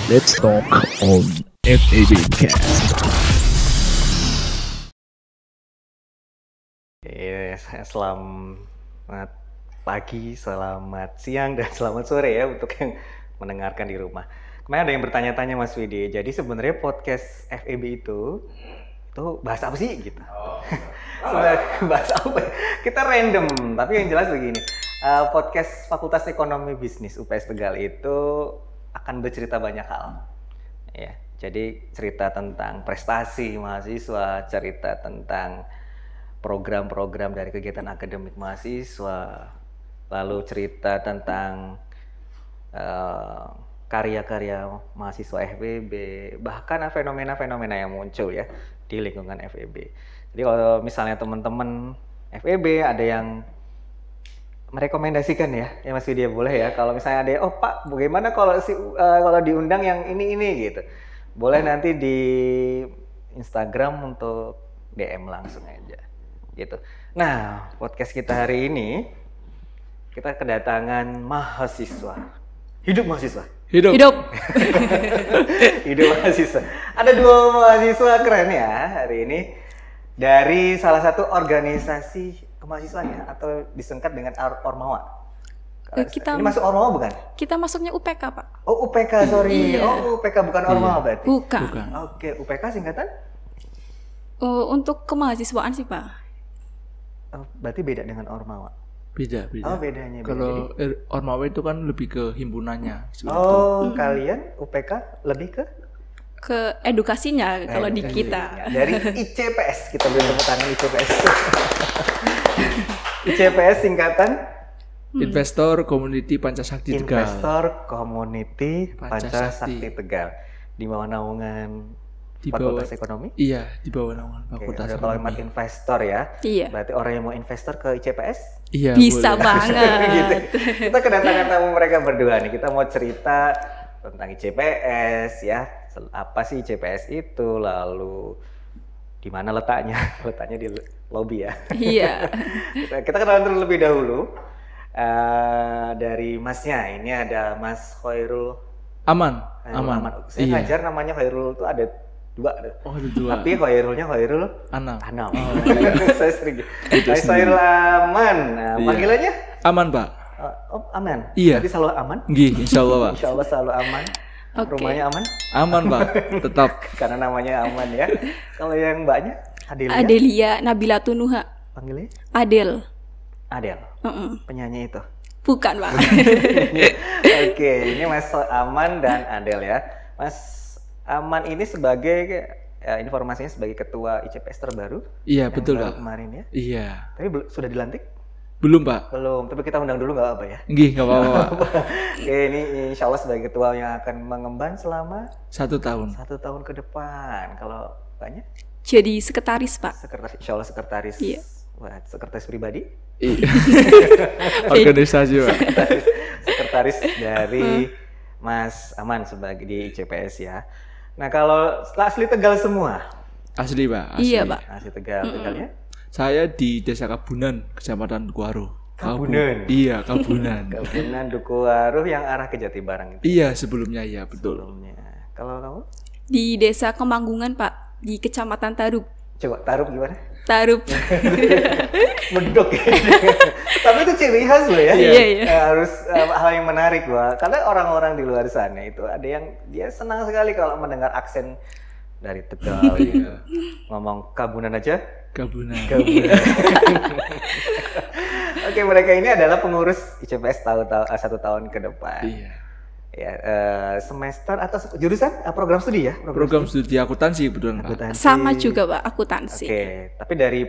Let's talk on FAB Cast. Selamat pagi, selamat siang, dan selamat sore ya untuk yang mendengarkan di rumah. Kemarin ada yang bertanya-tanya Mas Widi, jadi sebenarnya podcast FEB itu bahas apa sih gitu? Bahas apa? Kita random, tapi yang jelas begini. Podcast Fakultas Ekonomi Bisnis UPS Tegal itu akan bercerita banyak hal. Ya, jadi cerita tentang prestasi mahasiswa, cerita tentang program-program dari kegiatan akademik mahasiswa, lalu cerita tentang karya-karya mahasiswa FEB, bahkan fenomena-fenomena yang muncul ya di lingkungan FEB. Jadi kalau misalnya teman-teman FEB ada yang merekomendasikan ya Mas Widya, boleh ya kalau misalnya ada, oh Pak, bagaimana kalau kalau diundang yang ini gitu, boleh nanti di Instagram untuk DM langsung aja gitu. Nah, podcast kita hari ini kita kedatangan mahasiswa. Hidup mahasiswa. Hidup. Hidup mahasiswa. Ada dua mahasiswa keren ya hari ini dari salah satu organisasi kemahasiswaan ya, atau disingkat dengan Ormawa. Ini masuk Ormawa bukan? Kita masuknya UPK, Pak. Oh, UPK, sorry. Iya. Oh, UPK bukan Ormawa berarti? Bukan. Oke, UPK singkatan? Untuk kemahasiswaan sih, Pak. Oh, berarti beda dengan Ormawa. Beda. Oh, bedanya. Kalau Ormawa itu kan lebih ke himpunannya. Oh, kalian UPK lebih ke edukasinya kalau di kita. Dari ICPS, kita beri tepuk tangan ICPS. ICPS singkatan Investor Community Pancasakti Tegal. Investor Community Pancasakti Tegal. Di bawah naungan Fakultas Ekonomi? Iya, di bawah naungan Fakultas Ekonomi. Kalau kalimat investor ya, iya. Berarti orang yang mau investor ke ICPS? Iya, bisa boleh. banget. Gitu. Kita kedatangan tamu mereka berdua nih. Kita mau cerita tentang ICPS ya. Apa sih ICPS itu? Lalu di mana letaknya? Letaknya di lobi ya. Iya. Kita kenalan terlebih dahulu dari Masnya. Ini ada Mas Khairul. Aman. Saya ngajar namanya Khairul tuh ada dua. Oh, ada dua. Tapi Khairul Anam. Saya sering. Khairul Aman. Nah, panggilannya? Aman, Pak. Oh, aman. Iya. Jadi selalu aman? Nggih, insyaallah, Pak. Insyaallah selalu aman. Okay. Rumahnya aman? Aman, Pak. Tetap. Karena namanya aman ya. Kalau yang mbaknya? Adelia Nabila Tunuha. Panggilnya? Adel. Penyanyi itu? Bukan, Pak. Oke, ini Mas Aman dan Adel ya. Mas Aman ini sebagai informasinya sebagai ketua ICPS terbaru. Iya, betul, Pak. Kemarin ya. Iya. Tapi sudah dilantik? Belum, Pak. Belum, tapi kita undang dulu nggak apa ya? Nggih, nggak apa-apa, Pak. Oke, ini insya Allah sebagai ketua yang akan mengemban selama 1 tahun. 1 tahun ke depan. Kalau banyak? Jadi sekretaris, Pak. Sekretaris, insya Allah sekretaris. Iya. Wah, sekretaris pribadi? Iya. Organisasi, Pak. Sekretaris dari Mas Aman sebagai di ICPS ya. Nah, kalau asli Tegal semua? Asli, Pak. Asli. Iya, Pak. Asli Tegal, Tegalnya? Saya di Desa Kabunan, Kecamatan Dukuwaruh. Kabunan? Iya, Kabunan. Kabunan Dukuwaruh yang arah ke Jatibarang itu? Iya, sebelumnya iya, betul. Kalau kamu? Di Desa Kemanggungan, Pak. Di Kecamatan Tarup. Coba Tarup gimana? Tarup. Medok ya. Tapi itu ciri khas loh ya. Iya. Harus hal yang menarik loh. Karena orang-orang di luar sana itu ada yang dia senang sekali kalau mendengar aksen dari Tegal gitu. Ngomong Kabunan aja. Kabunan. Oke, mereka ini adalah pengurus ICPS 1 tahun ke depan. Iya. Ya, semester atau jurusan program studi ya? Program studi akuntansi betul, Pak. Akuntansi. Sama juga, Pak, akuntansi. Oke, tapi dari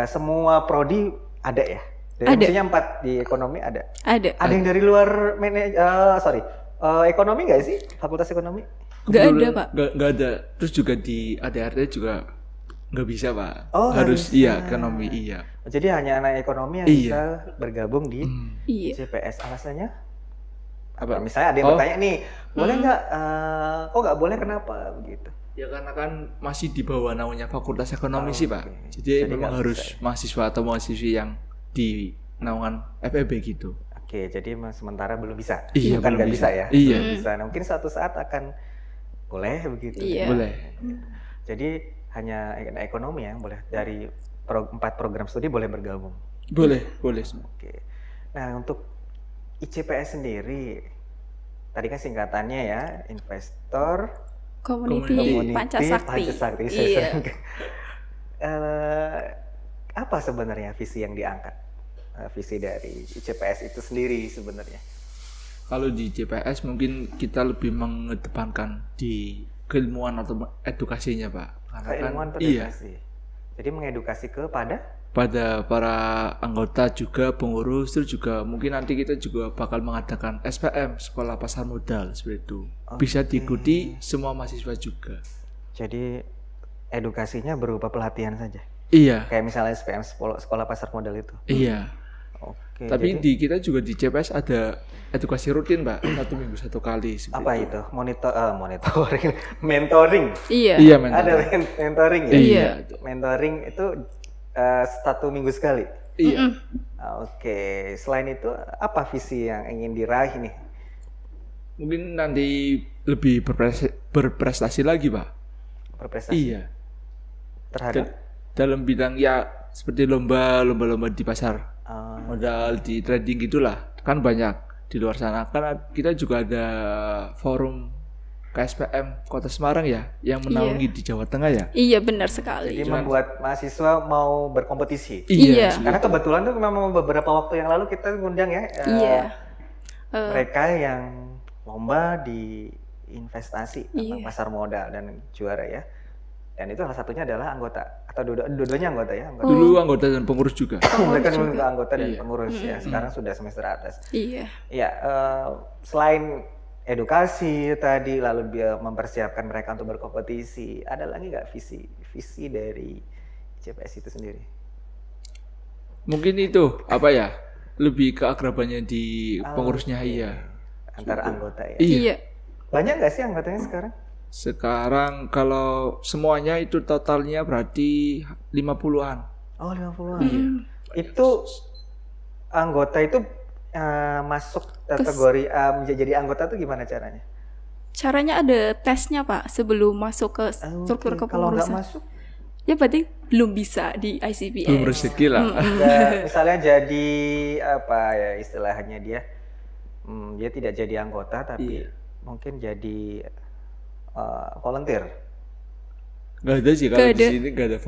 semua prodi ada ya? Ada. Maksudnya 4 di ekonomi ada? Ada. Ada yang dari luar ekonomi nggak sih? Fakultas ekonomi? Nggak ada, Pak. Nggak ada. Terus juga di ADRT juga nggak bisa, Pak. Oh, harus bisa. iya ekonomi iya. Jadi hanya anak ekonomi yang bisa bergabung di ICPS. Alasannya? Apa? Misalnya ada yang bertanya nih, boleh nggak? Kok nggak boleh? Kenapa? Begitu. Ya karena kan masih di bawah naungan Fakultas Ekonomi sih, Pak. Okay. Jadi memang harus mahasiswa atau mahasiswi yang di naungan FEB gitu. Oke, jadi sementara belum bisa. Iya, Bukan belum nggak bisa. bisa ya? Iya. Belum bisa. Nah, mungkin suatu saat akan boleh begitu. Iya. Boleh. Jadi hanya ekonomi yang boleh dari 4 program studi boleh bergabung. Boleh semua. Oke. Nah, untuk ICPS sendiri, tadi kan singkatannya ya, Investor Community Pancasakti. Iya. Apa sebenarnya visi yang diangkat? Visi dari ICPS itu sendiri sebenarnya? Kalau di CPS mungkin kita lebih mengedepankan di keilmuan atau edukasinya, Pak. Karena Keilmuan kan, iya, edukasi. Jadi mengedukasi kepada pada para anggota juga pengurus, terus juga mungkin nanti kita juga bakal mengadakan SPM Sekolah Pasar Modal seperti itu. Bisa diikuti semua mahasiswa juga. jadi edukasinya berupa pelatihan saja. Iya, Kayak misalnya SPM Sekolah Pasar Modal itu. iya. Oke. Tapi jadi di kita juga di CPS ada edukasi rutin, Pak. 1 minggu 1 kali. seperti apa itu? Monitoring, mentoring. Iya. Iya, mentor. Ada mentoring ya? Iya. Mentoring itu 1 minggu sekali. Iya. Oke, selain itu apa visi yang ingin diraih nih? Mungkin nanti lebih berprestasi lagi, Pak. Berprestasi Iya. terhadap Dalam bidang ya seperti lomba di pasar modal, di trading gitulah. Kan banyak di luar sana. Kan kita juga ada forum KSPM Kota Semarang ya yang menaungi di Jawa Tengah ya. Iya, benar sekali. jadi membuat mahasiswa mau berkompetisi. Iya. Karena kebetulan tuh memang beberapa waktu yang lalu kita ngundang ya Iya. mereka yang lomba di investasi tentang pasar modal dan juara ya. Dan itu salah satunya adalah anggota atau dua-duanya anggota ya. Anggota. Dulu anggota dan pengurus juga. Mereka juga anggota dan pengurus ya. Sekarang sudah semester atas. Iya. Ya, selain edukasi tadi lalu dia mempersiapkan mereka untuk berkompetisi, ada lagi nggak visi dari CPS itu sendiri? Mungkin itu apa ya? Lebih keakrabannya di pengurusnya iya. Antar anggota ya. Iya. Banyak nggak sih anggotanya sekarang? Sekarang kalau semuanya itu totalnya berarti 50-an. Oh, 50-an. Itu anggota itu masuk kategori menjadi anggota tuh gimana caranya? Caranya ada tesnya, Pak, sebelum masuk ke struktur Kalau nggak kepengurusan. masuk, Ya berarti belum bisa di ICPS. Belum rezeki lah. misalnya jadi apa ya istilahnya dia tidak jadi anggota tapi mungkin jadi volunteer. Gak ada sih kalau Gak di ada. sini gak ada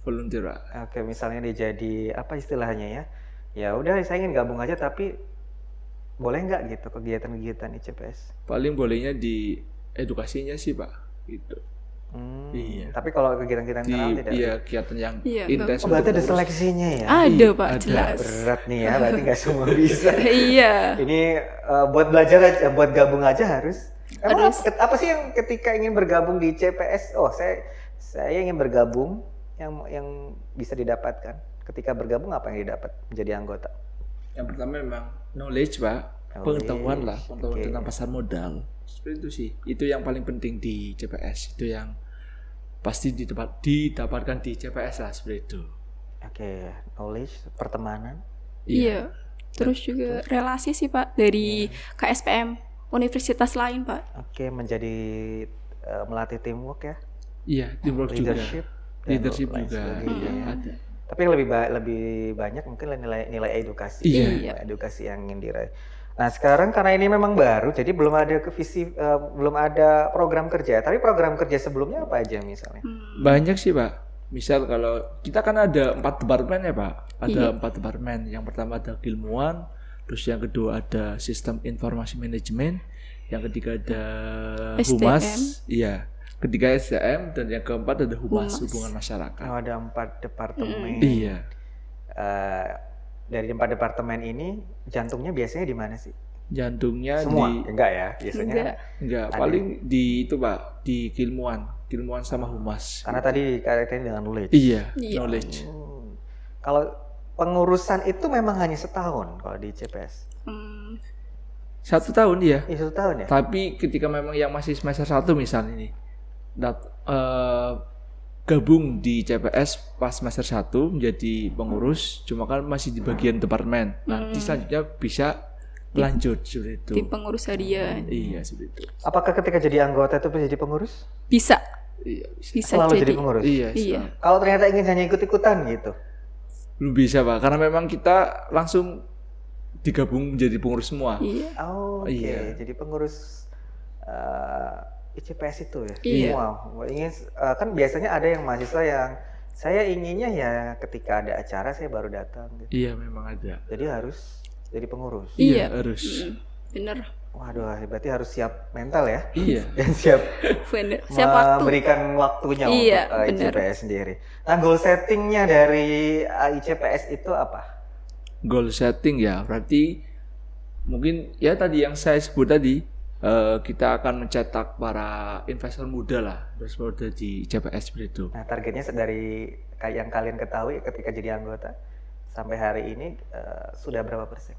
volunteer. Pak. Oke, misalnya dia jadi apa istilahnya ya? Ya udah saya ingin gabung aja tapi boleh nggak gitu kegiatan-kegiatan ICPS? Paling bolehnya di edukasinya sih, Pak. Gitu. Iya. Tapi kalau kegiatan-kegiatan Di internal tidak. iya kegiatan yang Iya, intens. Oh, berarti untuk ada pengurus. seleksinya ya? Ada, Pak, ada. jelas. Berat nih ya, berarti nggak semua bisa. Iya. Ini buat belajar aja, buat gabung aja harus. Emang apa sih yang ketika ingin bergabung di CPS? Oh, saya ingin bergabung yang bisa didapatkan. Ketika bergabung apa yang didapat menjadi anggota? Yang pertama memang knowledge, Pak. Pengetahuan lah, pengetahuan tentang pasar modal. Seperti itu sih. Itu yang paling penting di CPS. Itu yang pasti didapatkan di CPS lah seperti itu. Oke, knowledge, pertemanan. Iya. Terus juga relasi sih, Pak, dari KSPM universitas lain, Pak. Oke, menjadi melatih teamwork ya. Iya, teamwork juga. Leadership. dan Leadership lain juga. sebagainya. Ada. Tapi yang lebih banyak mungkin nilai edukasi. Iya. Edukasi yang ingin diraih. Nah, sekarang karena ini memang baru, jadi belum ada belum ada program kerja. Tapi program kerja sebelumnya apa aja misalnya? Banyak sih, Pak. Misal kalau kita kan ada 4 departemen ya, Pak. Ada 4 departemen. Yang pertama ada keilmuan, terus yang kedua ada sistem informasi manajemen, yang ketiga ada humas, iya. Ketiga SDM dan yang keempat ada humas, hubungan masyarakat. Oh, ada 4 departemen. Iya. Dari 4 departemen ini jantungnya biasanya di mana sih? Jantungnya Semua? di Enggak ya, biasanya. enggak, paling di itu, Pak, di keilmuan sama humas. Karena tadi kaitannya dengan knowledge. Iya, knowledge. Kalau pengurusan itu memang hanya setahun kalau di CPS. 1 tahun ya. Iya, 1 tahun ya. Tapi ketika memang yang masih semester 1 misalnya nih, gabung di CPS pas semester 1 menjadi pengurus, cuma kan masih di bagian departemen. Nanti selanjutnya bisa lanjut seperti itu. di pengurus harian. Iya seperti itu. Apakah ketika jadi anggota itu bisa jadi pengurus? Bisa Iya. bisa Selalu jadi. jadi pengurus? Iya. Iya. Kalau ternyata ingin hanya ikut-ikutan gitu? Belum bisa Pak, karena memang kita langsung digabung menjadi pengurus semua. Iya. Oh, oke. Iya. Jadi pengurus ICPS itu ya? Iya. Wow. Ingin, kan biasanya ada yang mahasiswa yang saya inginnya ya ketika ada acara saya baru datang gitu. Iya memang ada. Jadi harus jadi pengurus. Iya, Iya. harus. Bener. Waduh, berarti harus siap mental ya? Iya. Dan siap Bener. Siap waktu. memberikan waktunya Iya, untuk bener. ICPS sendiri. Nah, goal settingnya dari ICPS itu apa? Goal setting ya, berarti mungkin ya tadi yang saya sebut tadi, kita akan mencetak para investor muda lah, investor muda di CPS seperti itu. Nah, targetnya dari kayak yang kalian ketahui ketika jadi anggota sampai hari ini sudah berapa persen?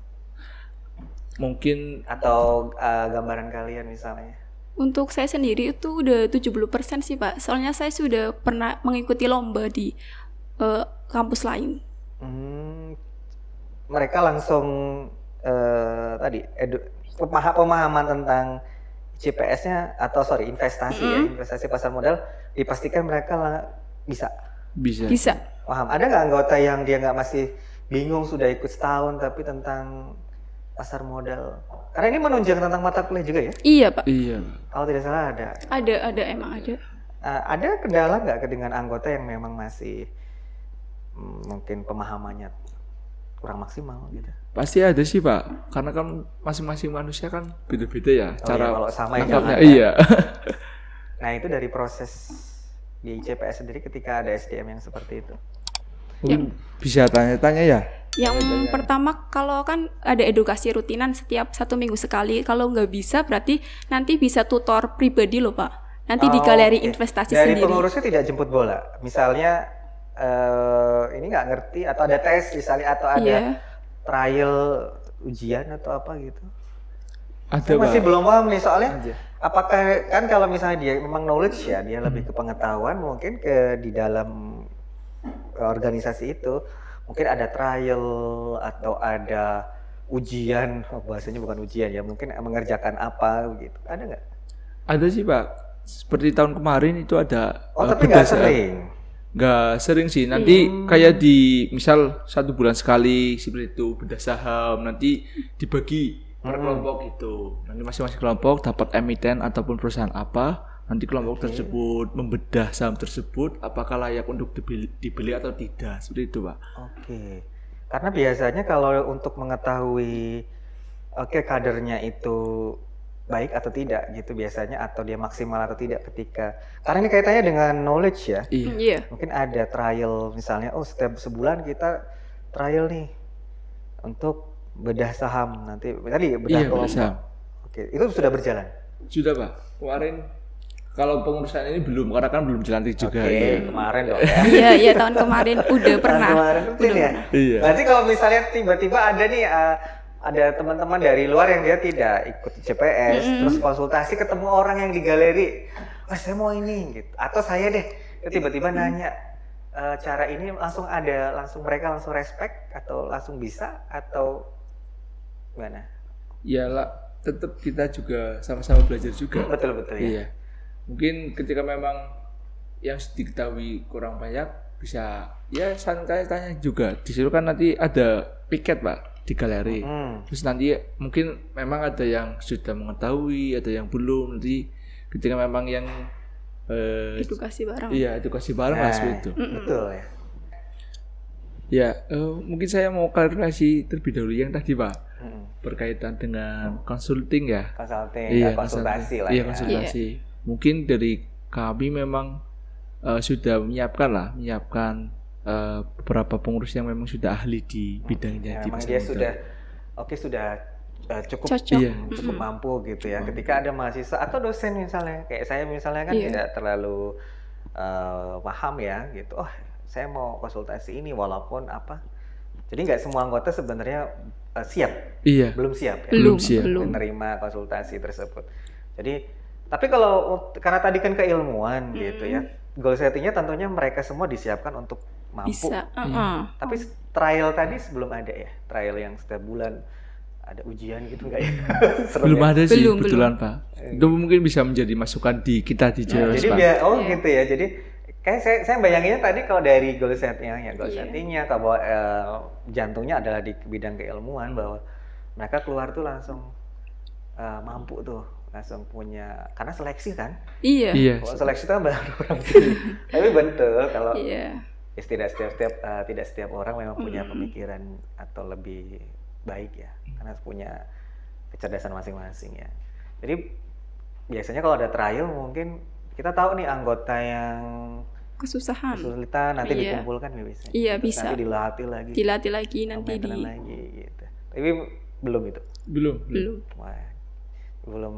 Mungkin Atau gambaran kalian misalnya? Untuk saya sendiri itu udah 70% sih Pak. Soalnya saya sudah pernah mengikuti lomba di kampus lain. Mereka langsung tadi pemahaman tentang CPS-nya atau investasi ya, investasi pasar modal dipastikan mereka bisa Bisa. paham. Ada nggak anggota yang dia nggak masih bingung sudah ikut setahun tapi tentang pasar modal? Karena ini menunjang tentang mata kuliah juga ya? Iya Pak. iya. Kalau tidak salah ada. Ada emang ada. Ada kendala nggak dengan anggota yang memang masih mungkin pemahamannya kurang maksimal gitu? Pasti ada sih Pak, karena kan masing-masing manusia kan beda-beda ya Oh cara iya, kalau sama ya nangkapnya. jangan ya. Iya. Nah itu dari proses di ICPS sendiri ketika ada SDM yang seperti itu. Bisa tanya-tanya ya. Yang pertama kalau kan ada edukasi rutinan setiap 1 minggu sekali. Kalau nggak bisa berarti nanti bisa tutor pribadi loh Pak. Nanti di galeri Oke. investasi Dari sendiri. pengurusnya tidak jemput bola. Misalnya ini nggak ngerti atau ada tes misalnya atau ada Iya. trial ujian atau apa gitu. Ada Saya masih Pak. belum paham nih soalnya. Ada. Apakah kan kalau misalnya dia memang knowledge ya, dia lebih ke pengetahuan mungkin ke di dalam organisasi itu mungkin ada trial atau ada ujian, bahasanya bukan ujian ya, mungkin mengerjakan apa gitu. Ada nggak? Ada sih Pak. Seperti tahun kemarin itu ada. Oh tapi nggak berdasar- sering. Nggak sering sih. Nanti kayak di misal 1 bulan sekali seperti itu bedah saham. Nanti dibagi per kelompok gitu. Nanti masing-masing kelompok dapat emiten ataupun perusahaan apa. Nanti kelompok tersebut membedah saham tersebut apakah layak untuk dibeli atau tidak. Seperti itu Pak. Oke. Karena biasanya kalau untuk mengetahui kadernya itu baik atau tidak gitu biasanya atau dia maksimal atau tidak ketika karena ini kaitannya dengan knowledge ya. Iya. Iya. Mungkin ada trial misalnya setiap sebulan kita trial nih untuk bedah saham nanti tadi bedah Iya, kelompok. bedah saham. Oke, itu sudah berjalan. Sudah Pak. Kemarin kalau pengurusan ini belum karena kan belum dilantik juga. Oke, Iya. kemarin dong ya. Iya tahun kemarin udah pernah. Kemarin rutin ya. Iya. Berarti kalau misalnya tiba-tiba ada nih ada teman-teman dari luar yang dia tidak ikut CPS, terus konsultasi ketemu orang yang di galeri, saya mau ini gitu, atau saya deh, dia tiba-tiba nanya cara ini langsung mereka langsung respect atau langsung bisa atau gimana? Ya lah, tetap kita juga sama-sama belajar juga. Betul-betul ya. Iya. Mungkin ketika memang yang diketahui kurang banyak bisa ya saling tanya juga. Di situ kan nanti ada piket Pak di galeri. Terus nanti mungkin memang ada yang sudah mengetahui, ada yang belum. Nanti ketika memang yang Edukasi bareng. iya edukasi bareng lah seperti itu. Betul ya. Ya mungkin saya mau klarifikasi terlebih dahulu yang tadi Pak berkaitan dengan consulting ya. Konsulting, Iya, konsultasi lah iya, ya. konsultasi. Mungkin dari kami memang sudah menyiapkan beberapa pengurus yang memang sudah ahli di bidangnya di Memang pasar dia modal. sudah cukup Cocok. Iya. cukup mampu gitu ya. Ketika ada mahasiswa atau dosen misalnya, kayak saya misalnya kan Iya. tidak terlalu paham ya gitu. Oh, saya mau konsultasi ini walaupun apa. Jadi nggak semua anggota sebenarnya siap, Iya. belum siap ya Belum. siap. menerima konsultasi tersebut. Jadi tapi kalau karena tadi kan keilmuan gitu ya, goal settingnya tentunya mereka semua disiapkan untuk mampu. Bisa. Tapi trial tadi sebelum ada ya, trial yang setiap bulan ada ujian gitu nggak ya? Serem Belum ya? ada sih Belum, kebetulan Pak. Itu mungkin bisa menjadi masukan di kita di Nah, JOS jadi Pak. biar gitu ya. Jadi kayak saya bayanginnya tadi kalau dari goal settingnya, settingnya kalau jantungnya adalah di bidang keilmuan, bahwa mereka keluar tuh langsung mampu tuh, langsung punya, karena seleksi kan. Iya. Iya. Kalau seleksi itu kan baru orang pilih. Tapi betul kalau Iya. tidak setiap orang memang punya pemikiran atau lebih baik ya, karena punya kecerdasan masing-masing ya. Jadi biasanya kalau ada trial mungkin kita tahu nih anggota yang Kesusahan. kesulitan nanti Iya. dikumpulkan ya bisa. Iya, Terus bisa. nanti dilatih lagi. Dilatih lagi nanti di maintenance lagi gitu. Tapi belum itu. Belum. belum. Wah, belum,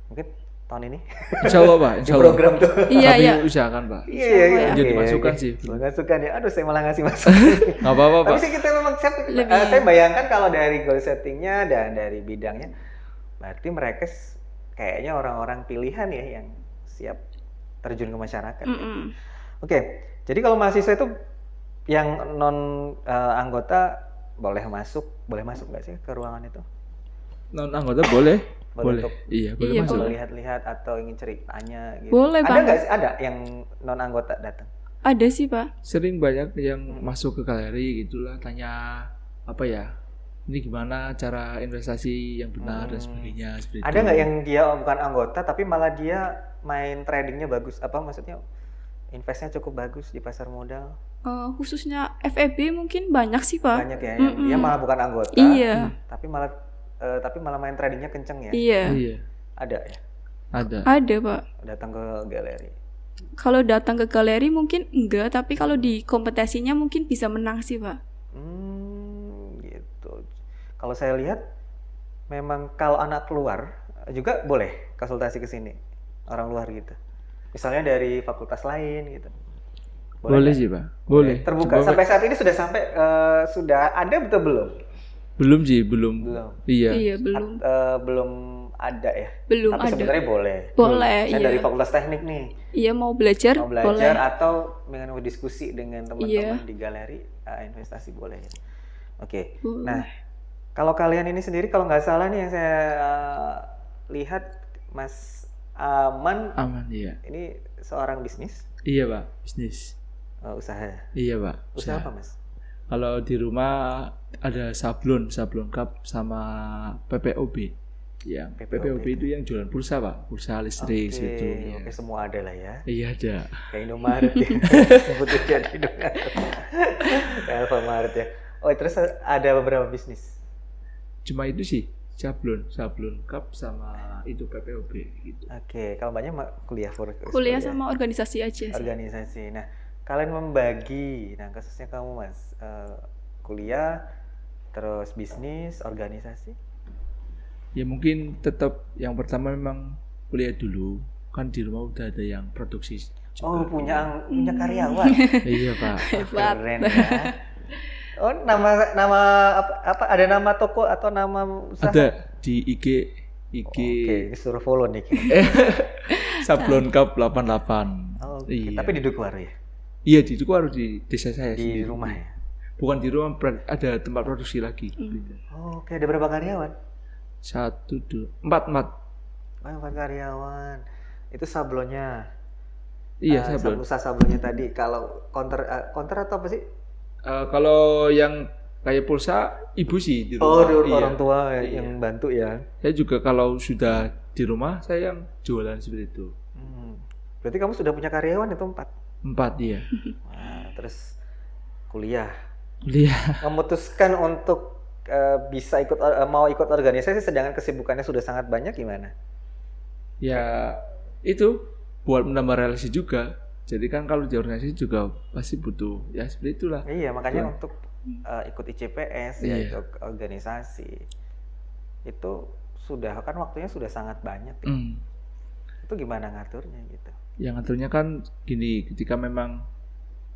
mungkin tahun ini. Insya Allah Pak, Di insya Allah. program tuh. Iya, Tapi iya. usahakan Pak. Iya. Jadi masukan sih. Masukan ya. Aduh, saya malah ngasih masukan. Nggak apa-apa Tapi Pak. sih kita memang Lebih- saya bayangkan kalau dari goal settingnya dan dari bidangnya, berarti mereka kayaknya orang-orang pilihan ya yang siap terjun ke masyarakat. Ya. Mm-mm. Oke, jadi kalau mahasiswa itu yang non anggota boleh masuk nggak sih ke ruangan itu? Non anggota boleh. Boleh untuk- Iya, boleh Iya, masuk. boleh. Lihat-lihat atau ingin ceritanya gitu. Boleh Ada banget. nggak sih? Ada yang non anggota datang? Ada sih, Pak. Sering banyak yang masuk ke galeri gitulah, tanya apa ya? Ini gimana cara investasi yang benar dan sebagainya seperti Ada itu. nggak yang dia bukan anggota tapi malah dia main tradingnya bagus? Apa maksudnya? Investnya cukup bagus di pasar modal. Khususnya FEB mungkin banyak sih, Pak. Banyak ya yang dia malah bukan anggota. Iya. Tapi malah main tradingnya kenceng ya. Iya. Iya, Ada ya. ada. Ada, Pak. Datang ke galeri. Kalau datang ke galeri mungkin enggak, tapi kalau di kompetisinya mungkin bisa menang sih, Pak. Gitu. Kalau saya lihat memang kalau anak luar juga boleh konsultasi ke sini. Orang luar gitu. Misalnya dari fakultas lain gitu. Boleh nggak? sih Pak. Boleh. Terbuka. Coba, Sampai saat ini sudah ada betul belum? belum sih, belum. Belum. Iya. Iya, belum. Belum ada ya. Belum Tapi ada. sebenarnya boleh. Boleh, Saya iya. dari fakultas teknik nih. Iya, mau belajar, Mau boleh. belajar atau mau diskusi dengan teman-teman Iya. di galeri, investasi boleh ya. Oke. Boleh. Nah, kalau kalian ini sendiri kalau nggak salah nih yang saya lihat Mas Aman Aman iya. ini seorang bisnis, Iya Pak, bisnis. usaha. Iya Pak. Usaha apa Mas? Kalau di rumah ada sablon cup sama PPOB. Ya, PPOB itu yang jualan pulsa Pak, pulsa listrik gitu. Oke, semua ada lah ya. Iya ada. Kayak Indomaret ya. Sebutnya jadi Indomaret. Kayak Alfamaret ya. Oh, terus ada beberapa bisnis. Cuma itu sih, sablon cup sama itu PPOB gitu. Oke, kalau banyak kuliah Kuliah sama organisasi aja sih. organisasi. Nah, kalian membagi, nah khususnya kamu Mas, kuliah, terus bisnis, organisasi. Ya mungkin tetap yang pertama memang kuliah dulu. Kan di rumah udah ada yang produksi juga. Oh, punya karyawan. Iya Pak. Hebat. Keren ya. Oh, nama apa ada nama toko atau nama usaha? Ada di IG Oke, disuruh follow nih. Sablon Cup 88. Oh, oke. Iya. Tapi di Dukuwaru ya? Iya di Dukuwaru di desa saya Di sendiri. rumah ya? Bukan di rumah, ada tempat produksi lagi. Oh, oke, ada berapa karyawan? 1, 2, 4. Oh, 4 karyawan. Itu sablonnya. Iya sablon. Usaha sablonnya tadi. Kalau counter atau apa sih? Kalau yang kayak pulsa ibu sih di Oh, rumah. Iya. orang tua yang bantu ya. Saya juga kalau sudah di rumah saya yang jualan seperti itu. Berarti kamu sudah punya karyawan itu 4? 4 iya. Nah, terus kuliah. Kuliah. Memutuskan untuk bisa mau ikut organisasi sedangkan kesibukannya sudah sangat banyak gimana? Ya itu buat menambah relasi juga. Jadi kan kalau di organisasi juga pasti butuh ya seperti itulah. Iya, makanya untuk ikut ICPS ya, Iya. ikut organisasi itu sudah kan waktunya sudah sangat banyak ya. Itu gimana ngaturnya gitu? Yang ngaturnya kan gini, ketika memang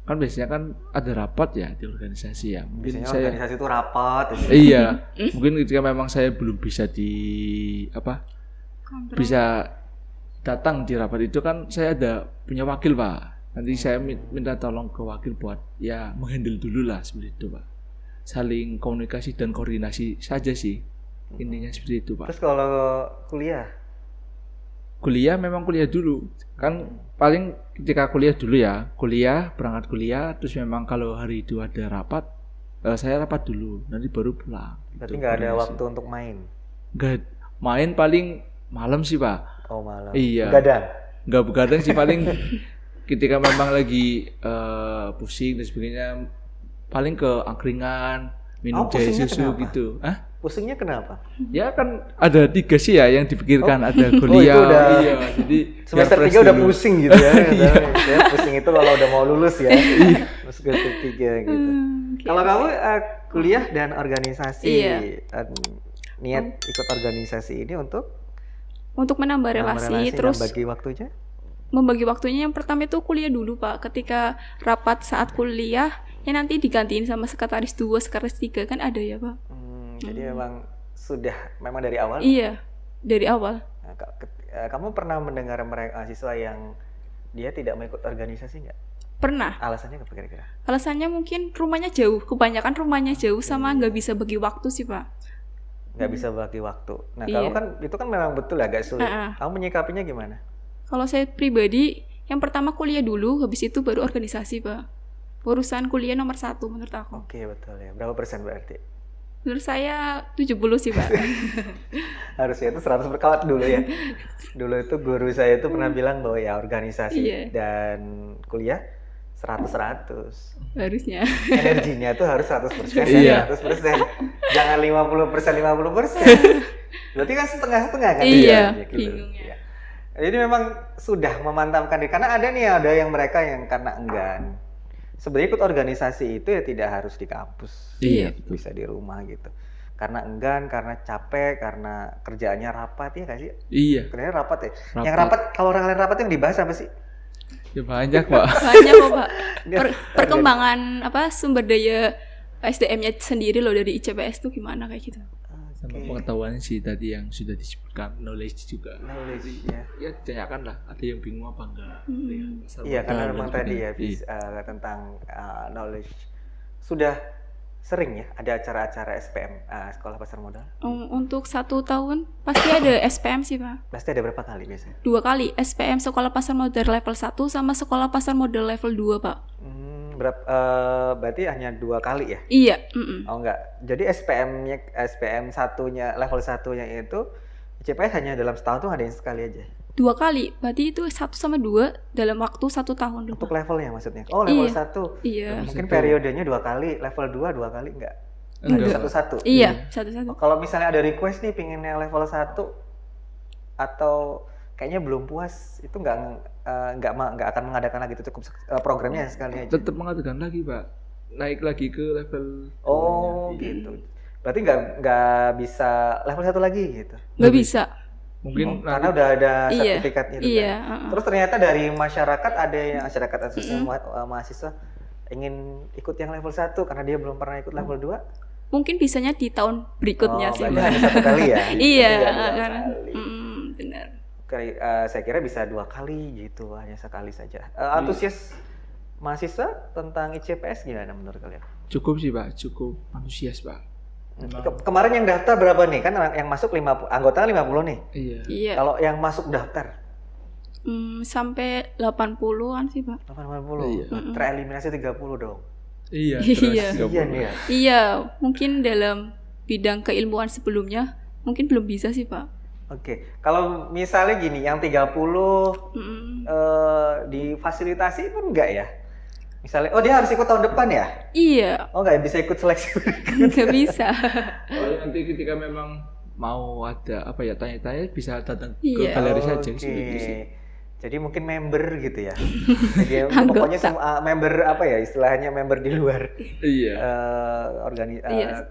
kan biasanya kan ada rapat ya di organisasi ya. Mungkin Biasanya saya organisasi itu rapat gitu. iya, mungkin ketika memang saya belum bisa Kontrol. bisa datang di rapat itu kan saya ada punya wakil Pak. Nanti saya minta tolong ke wakil buat ya menghandle dulu lah seperti itu Pak. Saling komunikasi dan koordinasi saja sih. Intinya seperti itu, Pak. Terus kalau kuliah? Kuliah memang kuliah dulu. Kan paling ketika kuliah dulu ya, berangkat kuliah, terus memang kalau hari itu ada rapat, saya rapat dulu, nanti baru pulang. Berarti Gitu, nggak ada koordinasi. waktu untuk main? Nggak, main paling malam sih, Pak. Oh malam. Iya. Begadang? Nggak begadang sih, paling ketika memang lagi pusing dan sebagainya, paling ke angkringan, minum jahe pusingnya susu kenapa? gitu. Hah? Pusingnya kenapa? Ya kan ada 3 sih ya yang dipikirkan, ada itu kuliah, udah iya, jadi Semester biar 3 fresh udah dulu. pusing gitu ya. Ya, pusing itu kalau udah mau lulus ya. Semester 3 gitu. Kalau kamu kuliah dan organisasi, Iya. niat ikut organisasi ini untuk menambah relasi, terus dan bagi waktunya? membagi waktunya. Yang pertama itu kuliah dulu, Pak. Ketika rapat saat kuliah, ya nanti digantiin sama sekretaris 2, sekretaris 3 kan ada ya, Pak. Jadi memang memang dari awal. Iya, dari awal. Nah, kamu pernah mendengar mahasiswa yang dia tidak mau ikut organisasi nggak? Pernah. Alasannya apa kira-kira? Alasannya mungkin rumahnya jauh, kebanyakan rumahnya jauh sama nggak bisa bagi waktu sih, Pak. Nggak bisa bagi waktu. Nah, Iya. kamu kan itu kan memang betul agak sulit. Heeh. Kamu menyikapinya gimana? Kalau saya pribadi, yang pertama kuliah dulu, habis itu baru organisasi, Pak. Urusan kuliah nomor 1 menurut aku. Oke, betul ya. Berapa persen berarti? Menurut saya 70 sih, Pak. Harusnya itu 100 berkawat dulu ya. Dulu itu guru saya itu pernah bilang bahwa ya organisasi Iya. dan kuliah 100-100. Harusnya. Energinya itu harus 100%, Iya. 100%. Jangan 50%. Berarti kan setengah-setengah kan? Iya, gitu. bingung ya. Iya. Jadi memang sudah memantapkan diri. Karena ada yang mereka yang karena enggan. Sebenarnya ikut organisasi itu ya tidak harus di kampus. Iya, Bisa di rumah gitu. Karena enggan, karena capek, karena kerjaannya rapat ya nggak sih? Iya, Kerjanya rapat ya. Rapat. Yang rapat, kalau orang lain rapat yang dibahas apa sih? ya banyak, Pak. Banyak kok, Pak. Perkembangan sumber daya SDM-nya sendiri loh dari ICPS tuh gimana kayak gitu. Sama pengetahuan sih tadi yang sudah disebutkan, knowledge juga. Knowledge ya. Ya tanyakan lah, ada yang bingung apa enggak. Iya, karena memang tadi ya tentang knowledge. Sudah sering ya ada acara-acara SPM, Sekolah Pasar Modal? Untuk 1 tahun pasti ada SPM sih, Pak. Pasti ada berapa kali biasanya? 2 kali, SPM Sekolah Pasar Modal level 1 sama Sekolah Pasar Modal level 2, Pak. Berarti hanya 2 kali ya? Iya. Oh enggak. Jadi SPM satunya level satunya itu ICPS hanya dalam setahun tuh ada yang sekali aja. 2 kali, berarti itu 1 sama 2 dalam waktu 1 tahun loh, Untuk Pak. levelnya maksudnya. Oh, level Iya. 1. Iya. Mungkin periodenya 2 kali, level 2 2 kali enggak? Enggak. Satu-satu. Iya, satu-satu. Kalau misalnya ada request nih pengen yang level 1 atau kayaknya belum puas, itu nggak akan mengadakan lagi, itu cukup programnya sekali aja. Tetap mengatakan lagi, Pak. Naik lagi ke level Oh, gitu. Berarti nggak bisa level 1 lagi gitu. Nggak bisa. mungkin Karena udah ada Iya. sertifikatnya itu Iya, kan. Terus ternyata dari masyarakat ada yang mahasiswa ingin ikut yang level 1 karena dia belum pernah ikut level 2. Mungkin bisanya di tahun berikutnya sih, berarti Pak. hanya 1 kali ya. Iya, Tidak 2 karena kali. benar. Saya kira bisa 2 kali gitu, hanya sekali saja. Antusias mahasiswa tentang ICPS gimana menurut kalian? cukup sih, Pak. Cukup antusias, Pak. Kemarin yang daftar berapa nih? Kan yang masuk 50, anggota 50 nih. Iya. Iya. Kalau yang masuk daftar Sampai 80-an sih, Pak. 80. Iya. Tereliminasi 30 dong. Iya. Iya. terus 30. Iya nih ya. Iya, mungkin dalam bidang keilmuan sebelumnya mungkin belum bisa sih, Pak. Oke. Kalau misalnya gini, yang 30 difasilitasi pun enggak ya? Misalnya, oh dia harus ikut tahun depan ya? Iya, Oh nggak bisa ikut seleksi. nggak bisa. Oh, nanti ketika memang mau ada apa ya tanya-tanya bisa datang ke Iya. galeri saja Oke. gitu sih. Jadi mungkin member gitu ya. Jadi Anggota. pokoknya semua member apa ya istilahnya member di luar Iya. Iya.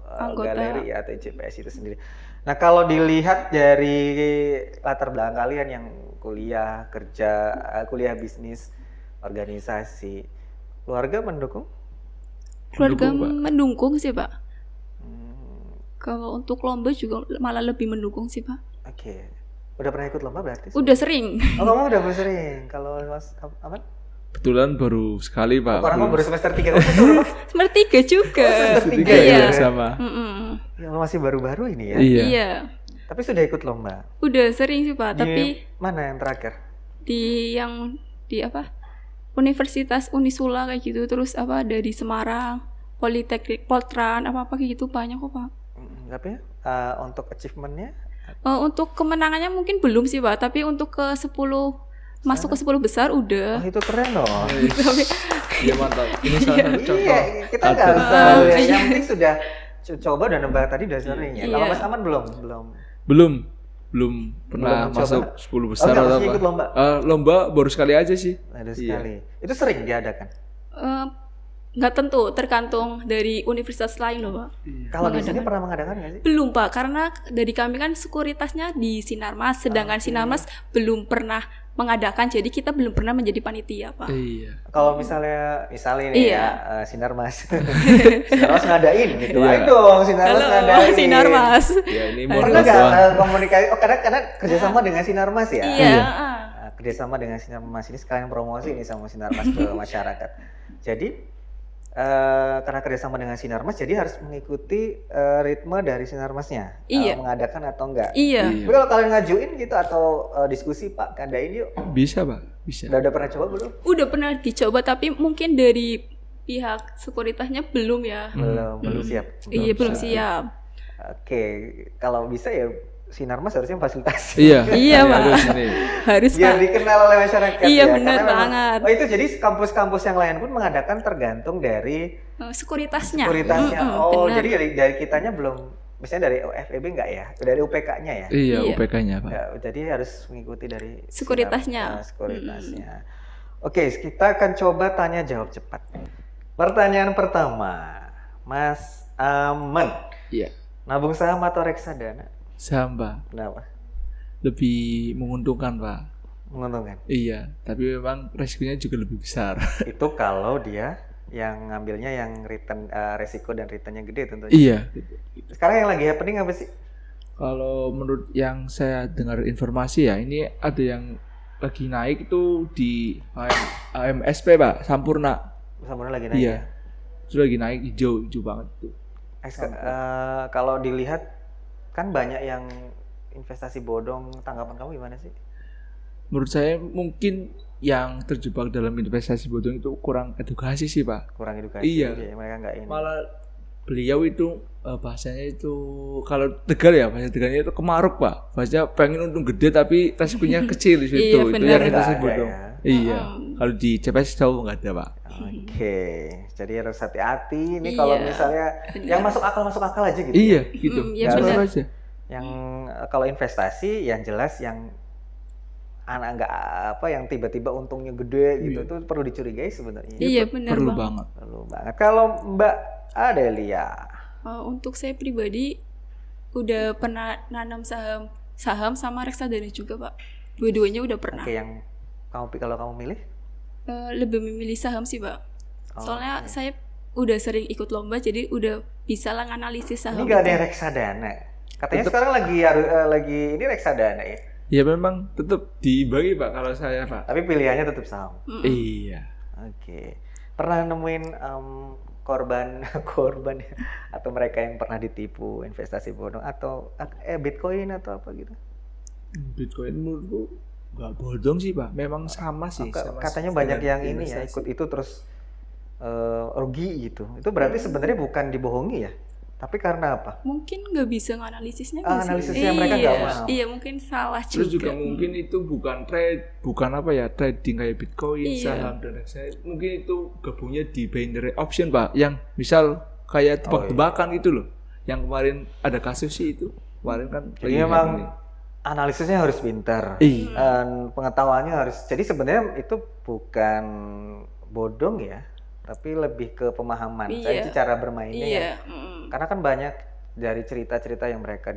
Anggota. galeri atau ICPS itu sendiri. Nah kalau dilihat dari latar belakang kalian yang kuliah, kerja, kuliah bisnis, organisasi, keluarga mendukung? Keluarga Mendukung, Pak. mendukung sih, Pak. Kalau untuk lomba juga malah lebih mendukung sih, Pak. Oke. Udah pernah ikut lomba berarti? Udah sering. Oh kamu udah sering. Kalau Mas Aman? Kebetulan baru sekali, Pak. Orang kamu Belum- baru semester 3 kan? Semester 3 juga. Oh, semester 3 Tiga Iya. ya sama. Ya masih baru-baru ini ya. Iya. Iya. Tapi sudah ikut lomba. Udah sering sih Pak, Di tapi mana yang terakhir? di apa? Universitas Unisula kayak gitu, terus apa dari Semarang, Politeknik, Poltran, apa kayak gitu banyak kok Pak. Tapi untuk achievementnya Untuk kemenangannya mungkin belum sih Pak, tapi untuk ke 10 masuk ke 10 besar udah. itu keren loh. Iya mantap. Ini salah satu contoh. Iya, kita nggak Ada. usah. Yang penting sudah coba dan nembak tadi udah sering ya. Iya. Kalau Mas Aman belum. Belum pernah Belum masuk mencoba? 10 besar Enggak, atau maksudnya apa. ikut lomba? Lomba baru sekali aja sih. Ada Iya. sekali. Itu sering diadakan. Nggak tentu, tergantung dari universitas lain loh Pak. Kalau di sini pernah mengadakan nggak sih? Belum Pak, karena dari kami kan sekuritasnya di Sinarmas, sedangkan Sinarmas belum pernah mengadakan, jadi kita belum pernah menjadi panitia Pak. Iya. Kalau misalnya ini Iya. ya Sinarmas, Sinarmas ngadain gitu. Iya. Ayo dong Sinarmas Halo, ngadain. Sinarmas. Ya ini Pernah modal nggak doang. komunikasi? Oh karena kerjasama dengan Sinarmas ya. Iya. Kerjasama dengan Sinarmas ini sekalian promosi nih sama Sinarmas ke masyarakat. Jadi karena kerjasama dengan Sinarmas, jadi harus mengikuti ritme dari Sinarmasnya. Iya. Mengadakan atau enggak. Iya. Tapi kalau kalian ngajuin gitu atau diskusi Pak, ngadain yuk. Bisa Pak, bisa. Udah pernah coba belum? Udah pernah dicoba, tapi mungkin dari pihak sekuritasnya belum ya. Belum siap. Iya, belum siap. Oke, kalau bisa ya Sinarmas harusnya fasilitasi. Iya. Iya, Pak. Harus ini. Harus Biar Pak. dikenal oleh masyarakat. Iya, ya. benar Karena memang- banget. Oh itu jadi kampus-kampus yang lain pun mengadakan tergantung dari Sekuritasnya. sekuritasnya. Benar. Jadi dari kitanya belum, misalnya dari FEB enggak ya? Dari UPK-nya ya? Iya, Iya. UPK-nya Pak. Ya, jadi harus mengikuti dari Sekuritasnya. sekuritasnya. Oke, kita akan coba tanya jawab cepat. Pertanyaan pertama, Mas Aman, Iya. nabung saham atau reksadana? Saham Pak. Kenapa? Lebih menguntungkan Pak. Menguntungkan. Iya, tapi memang resikonya juga lebih besar. Itu kalau dia yang ngambilnya yang return resiko dan returnnya gede tentunya. Iya. Sekarang yang lagi happening apa sih? Kalau menurut yang saya dengar informasi ya, ini ada yang lagi naik itu di AMSP Pak, Sampurna. Sampurna lagi naik. Iya. Ya? Itu lagi naik hijau banget tuh. Kalau dilihat kan banyak yang investasi bodong, tanggapan kamu gimana sih? Menurut saya mungkin yang terjebak dalam investasi bodong itu kurang edukasi sih Pak. Kurang edukasi. Iya. Jadi mereka nggak ini. Malah beliau itu bahasanya itu kalau Tegal ya, bahasa Tegalnya itu kemaruk Pak. Bahasanya pengen untung gede tapi resikonya kecil di situ. Iya, Itu benar. yang investasi Nggak ada bodong. ya. Iya. Kalau di CPS jauh nggak ada Pak. Oke, jadi harus hati-hati. Ini kalau Iya, misalnya yang masuk akal aja gitu. Iya, gitu. Iya, Nggak benar. perlu aja. Yang kalau investasi yang jelas yang anak nggak apa yang tiba-tiba untungnya gede gitu tuh perlu dicurigai sebenarnya. Iya, benar Perlu Bang. banget. Perlu banget. Kalau Mbak Adelia, Untuk saya pribadi udah pernah nanam saham sama reksadana juga Pak. Dua-duanya udah pernah. oke yang kalau kamu milih? Lebih memilih saham sih Pak. Oh, Soalnya saya udah sering ikut lomba, jadi udah bisa lah nganalisis saham. Ini nggak ada yang reksadana. Katanya sekarang lagi ini reksadana ya. Ya memang tetap diimbangi Pak kalau saya Pak. Tapi pilihannya tetap saham. Iya. Oke. Pernah nemuin korban ya? Atau mereka yang pernah ditipu investasi bodong atau Bitcoin atau apa gitu? Bitcoin menurutku nggak bodong sih Pak. Memang sama sih. sama Katanya dengan banyak yang ini ya investasi. ikut itu terus rugi gitu. Itu berarti sebenarnya bukan dibohongi ya? Tapi karena apa? Mungkin nggak bisa nganalisisnya nggak sih? Analisisnya mereka nggak Iya, paham. Iya, mungkin salah Terus juga juga. mungkin itu bukan bukan apa ya, trading kayak Bitcoin, Iya. saham dan lain-lain. Mungkin itu gabungnya di binary option Pak, yang misal kayak tebak-tebakan gitu loh. Yang kemarin ada kasus sih itu. Kemarin kan Jadi lagi memang happening. analisisnya harus pintar. Iya. Dan pengetahuannya harus. Jadi sebenarnya itu bukan bodong ya, tapi lebih ke pemahaman. Saya Iya. itu cara bermainnya ya. Iya. Karena kan banyak dari cerita-cerita yang mereka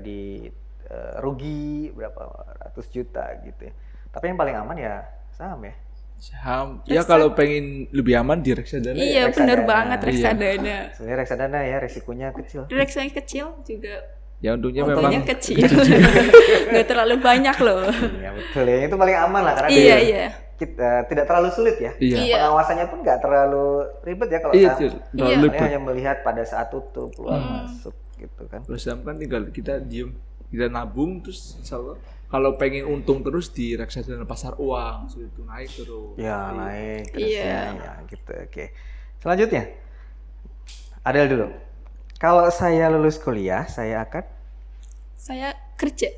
rugi berapa ratus juta gitu ya. Tapi yang paling aman ya saham ya. Saham. Ya kalau pengen lebih aman di reksadana ya. Iya, bener reksadana. banget Iya. reksadana. Sebenarnya reksadana ya risikonya kecil. Reksadana kecil juga Ya untungnya untungnya memang kecil. Nggak terlalu banyak loh. Iya betul ya, itu paling aman lah karena Iya, iya. tidak terlalu sulit ya. Iya. Iya. Pengawasannya pun nggak terlalu ribet ya kalau Iya, saham. terlalu Iya. ribet. Hanya melihat pada saat tutup keluar masuk gitu kan. Kalau saham kan tinggal kita diem, kita nabung, terus insya Allah kalau pengen untung terus di reksadana pasar uang, itu naik terus. Ya naik terus Iya. ya gitu. Oke. Selanjutnya, Adel dulu. Kalau saya lulus kuliah, saya akan Saya kerja.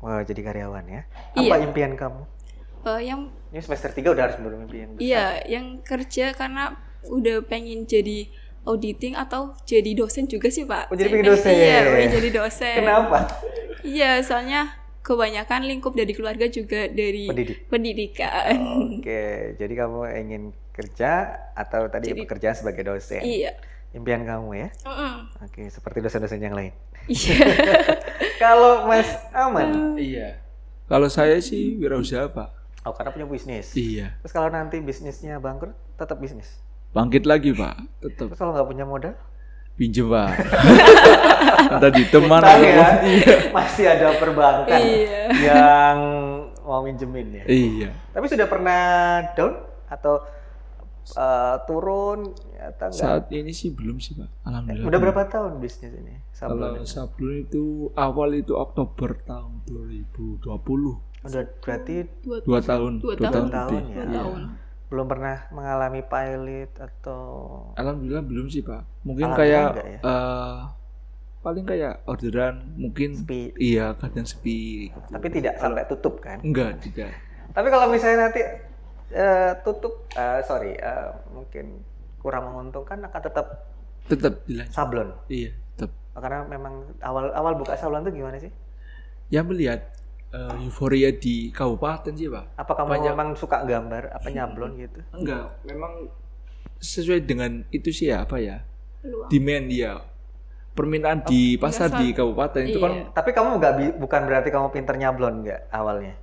jadi karyawan ya. Apa Iya. impian kamu? Yang Ini semester 3 udah harus bermimpi yang besar. Iya, yang kerja karena udah pengen jadi auditing atau jadi dosen juga sih Pak. Oh, jadi Saya pengen dosen. Iya, pengen jadi dosen. Kenapa? Iya, soalnya kebanyakan lingkup dari keluarga juga dari pendidikan. Oke, jadi kamu ingin kerja atau tadi pekerjaan sebagai dosen? Iya. Impian kamu ya? Oke, seperti dosen-dosen yang lain. Iya. Kalau Mas Aman? Iya. Kalau saya sih wirausaha Pak. Oh, karena punya bisnis. Iya. Terus kalau nanti bisnisnya bangkrut, tetap bisnis. Bangkit lagi Pak, tetap Terus kalau nggak punya modal? pinjem Pak. Tadi teman Tahu ya, iya. masih ada perbankan Iya. yang mau minjemin ya. Iya. Tapi sudah pernah down atau turun atau enggak? Saat ini sih belum sih Pak. Alhamdulillah. Udah berapa tahun bisnis ini? Kalau Sablon itu awal itu Oktober tahun 2020. Udah berarti 2 tahun. Dua 2 tahun. tahun lebih. ya. Dua tahun. Belum pernah mengalami pilot atau Alhamdulillah belum sih Pak. Mungkin Alhamdulillah kayak enggak paling kayak orderan mungkin Sepi. iya kadang sepi gitu. tapi tidak sampai tutup kan? Enggak, tidak. Tapi kalau misalnya nanti tutup, mungkin kurang menguntungkan akan tetap Tetap dilanjut. sablon. Iya, tetap. Karena memang awal buka sablon itu gimana sih? Ya melihat euforia di kabupaten sih Pak. Apa kamu memang suka gambar, apa nyablon gitu? Enggak, memang sesuai dengan itu sih ya apa ya? Peluang. Demand ya. Permintaan di pasar di kabupaten itu kan Tapi kamu bukan berarti kamu pinter nyablon nggak awalnya?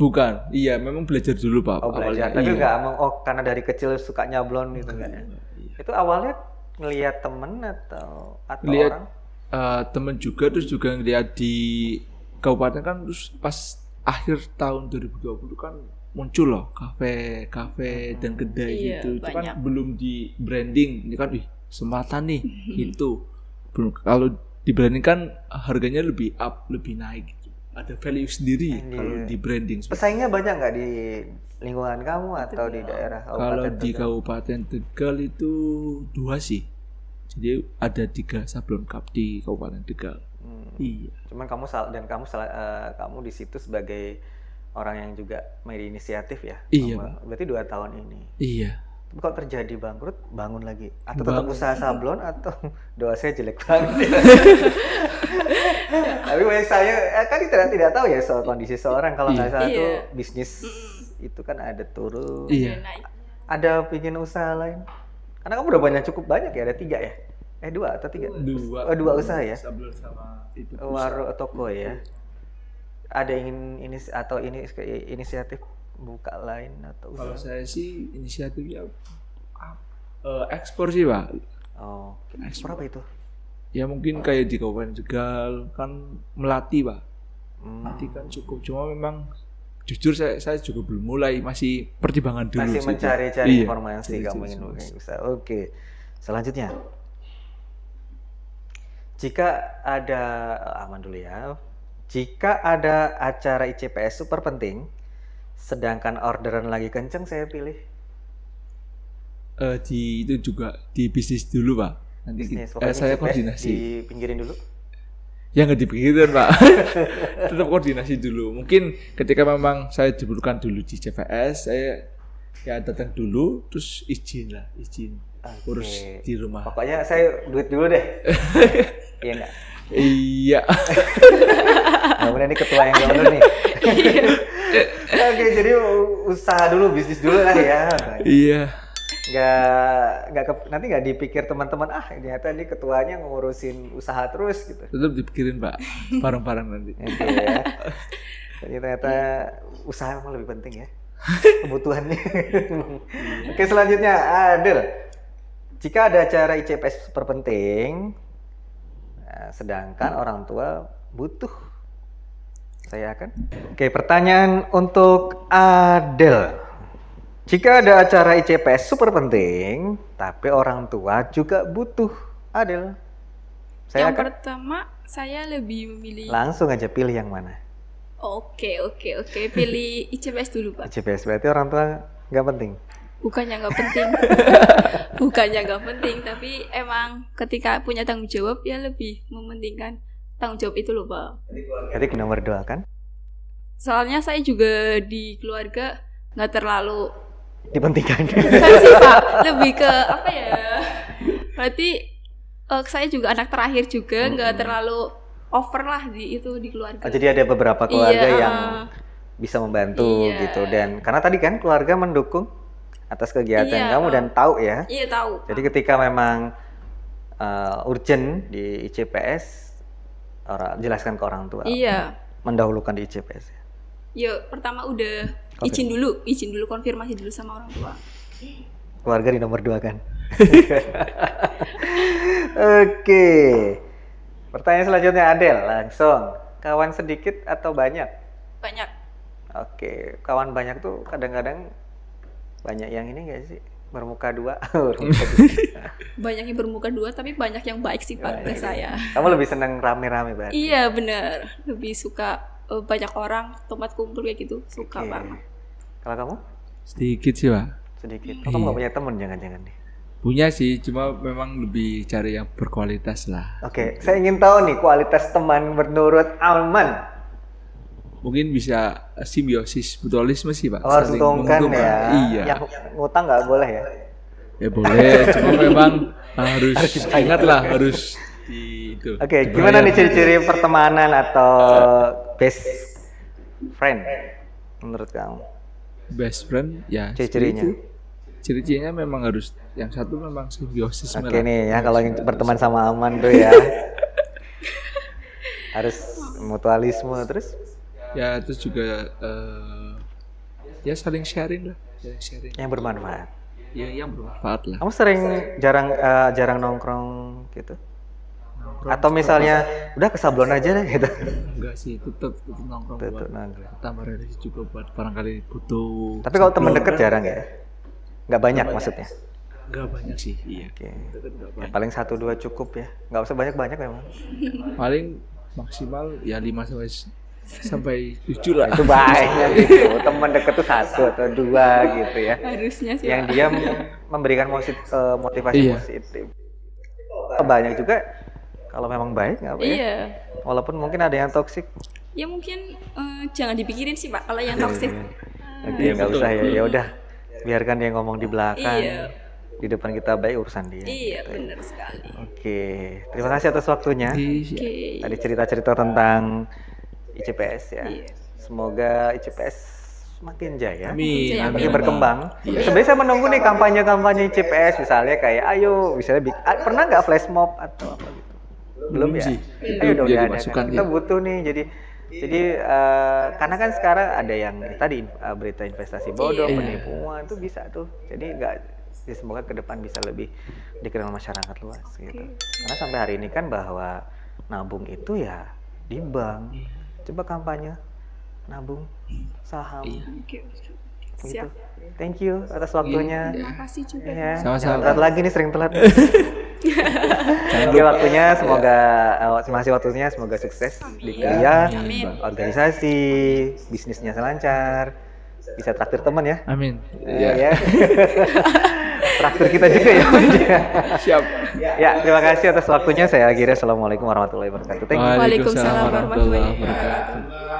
bukan. Iya, memang belajar dulu Pak. Oh belajar, awalnya. tapi Iya. nggak karena dari kecil suka nyablon gitu nggak ya? Itu awalnya ngelihat temen atau Lihat orang? temen juga terus juga ngeliat di kabupaten kan terus pas akhir tahun 2020 kan muncul loh kafe dan kedai Iya, gitu. Itu kan banyak. belum di branding. Ini kan kesempatan nih itu. Belum kalau di branding kan harganya lebih up, lebih naik gitu. Ada value sendiri kalau di branding. Pesaingnya banyak nggak di lingkungan kamu atau di daerah Kalau kabupaten di tertentu? Kabupaten Tegal itu 2 sih. Jadi ada 3 sablon cup di Kabupaten Tegal. Iya. Cuman kamu di situ sebagai orang yang juga inisiatif ya? Iya, Berarti 2 tahun ini. Iya. Tapi kalau terjadi bangkrut, bangun lagi? Atau tetap usaha sablon atau doa saya jelek banget? Tapi banyak saya kan tidak tahu ya soal kondisi seorang. Kalau nggak salah tuh bisnis itu kan ada turun. Iya. Ada pingin usaha lain? Karena kamu udah cukup banyak ya, ada 3 ya? 2 atau 3? 2. Oh, 2 usaha ya? Sablon sama itu. Warung toko ya. Ada ingin inisiatif buka lain atau Kalau usaha? saya sih inisiatifnya ekspor sih Pak. Oh, ekspor apa itu? Ya mungkin kayak di Kabupaten Tegal kan Melati Pak. Melati kan cukup, cuma memang jujur saya juga belum mulai, masih pertimbangan dulu. Masih sih, mencari-cari Iya, informasi kamu ingin buka usaha. Oke. Selanjutnya. Jika ada aman dulu ya. Jika ada acara ICPS super penting, sedangkan orderan lagi kenceng, saya pilih di itu juga di bisnis dulu Pak. Nanti bisnis. saya ICPS koordinasi. dipinggirin dulu. Ya nggak dipikirin Pak. Tetap koordinasi dulu. Mungkin ketika memang saya diperlukan dulu di CVS, saya ya datang dulu, terus izin urus di rumah. Pokoknya saya duit dulu deh. Iya nggak? Iya. Kemudian ini ketua yang gak nih. Oke, jadi usaha dulu, bisnis dulu lah ya. Iya. Nanti nggak dipikir teman-teman, ternyata ini ketuanya ngurusin usaha terus gitu. Tetap dipikirin Pak, bareng-bareng nanti. Oke ya. Jadi ternyata usaha memang lebih penting ya, kebutuhannya. Oke, selanjutnya Adel. Jika ada acara ICPS super penting, sedangkan orang tua butuh, saya akan. Oke, pertanyaan untuk Adel. Jika ada acara ICPS super penting, tapi orang tua juga butuh, Adel, Yang pertama saya lebih memilih. Langsung aja pilih yang mana? Oke. Pilih ICPS dulu, Pak. ICPS berarti orang tua nggak penting. Bukannya nggak penting. Bukannya nggak penting, tapi emang ketika punya tanggung jawab ya lebih mementingkan tanggung jawab itu loh, Pak. Jadi nomor 2 kan? Soalnya saya juga di keluarga nggak terlalu Dipentingkan. bukan sih, Pak, lebih ke apa ya? Berarti saya juga anak terakhir juga, nggak terlalu over lah di keluarga. Oh, jadi ada beberapa keluarga Iya, yang bisa membantu iya. gitu, dan karena tadi kan keluarga mendukung atas kegiatan Iya, kamu dan tahu ya. Iya tahu. Jadi ketika memang urgent di ICPS, jelaskan ke orang tua. Iya. Mendahulukan di ICPS. Ya pertama udah izin dulu konfirmasi dulu sama orang tua. Keluarga di nomor 2 kan. Oke. Pertanyaan selanjutnya Adel, langsung. Kawan sedikit atau banyak? Banyak. Oke, kawan banyak tuh kadang-kadang banyak yang ini nggak sih? Bermuka dua. Banyak yang bermuka dua, tapi banyak yang baik sih Pak ke saya. Kamu lebih senang rame-rame berarti? Iya benar, lebih suka banyak orang, tempat kumpul kayak gitu, suka banget. Kalau kamu? Sedikit sih, Pak. Sedikit. Oh, kamu nggak punya teman jangan-jangan nih? Punya sih, cuma memang lebih cari yang berkualitas lah. Oke, saya ingin tahu nih kualitas teman menurut Alman. Mungkin bisa simbiosis mutualisme sih, Pak. Oh, harus Saling untungkan ya. menguntungkan. Iya. Yang ngutang nggak boleh ya? Ya boleh, cuma memang harus ingat lah, harus di itu. Oke, gimana nih ciri-ciri pertemanan atau best friend menurut kamu? Best friend ya Ciri-cirinya? Ciri-cirinya memang harus yang satu memang simbiosis. Oke nih ya, kalau yang berteman sama Aman tuh ya harus mutualisme, terus Ya terus juga ya saling sharing lah, sharing. yang bermanfaat. Ya yang bermanfaat lah. Kamu sering jarang nongkrong gitu? Atau misalnya udah ke sablon aja deh gitu? Enggak sih, tetap nongkrong Tetep buat nongkrong. tambah relasi juga buat barangkali butuh. Tapi kalau teman sablon deket kan jarang ya? Nggak banyak maksudnya? Enggak banyak sih, iya. Oke. Deket nggak Ya, banyak. paling 1-2 cukup ya? Nggak usah banyak-banyak memang. Paling maksimal ya 5 sampai 7 lah. Itu banyak gitu. Teman deket tuh 1 atau 2 gitu ya. Harusnya sih Yang Pak. dia memberikan motivasi Iya. positif. Banyak juga kalau memang baik nggak apa ya? Iya. Walaupun mungkin ada yang toksik. Ya mungkin jangan dipikirin sih Pak kalau yang toksik. Oke, nggak usah ya. Ya udah, biarkan dia ngomong di belakang. Iya. Di depan kita baik, urusan dia. Iya benar sekali. Oke, terima kasih atas waktunya. Oke. Tadi cerita-cerita tentang ICPS ya. Iya. Semoga ICPS semakin jaya. Amin. Amin. Makin berkembang. Sebenarnya saya menunggu nih kampanye-kampanye ICPS, misalnya kayak ayo, misalnya pernah nggak flash mob atau apa gitu? Belum ya? sih. Ayo dong Jadi diadakan. masukan, Kita ya. butuh nih. Jadi karena kan sekarang ada yang tadi berita investasi bodong, Iya. penipuan itu bisa tuh. Jadi nggak, ya semoga ke depan bisa lebih dikenal masyarakat luas gitu. Karena sampai hari ini kan bahwa nabung itu ya di bank. Coba kampanye nabung saham. Oke. Gitu. Siap. Thank you atas waktunya. Terima kasih juga. Ya, Sama-sama. jangan telat lagi nih, sering telat. Oke, waktunya semoga terima kasih waktunya, semoga sukses di kuliah, Amin. organisasi, bisnisnya selancar, bisa traktir teman ya. Amin. Ya. Traktir kita juga ya. Siap. Ya, terima kasih atas waktunya. Saya akhirnya assalamualaikum warahmatullahi wabarakatuh. Thank you. Waalaikumsalam warahmatullahi wabarakatuh.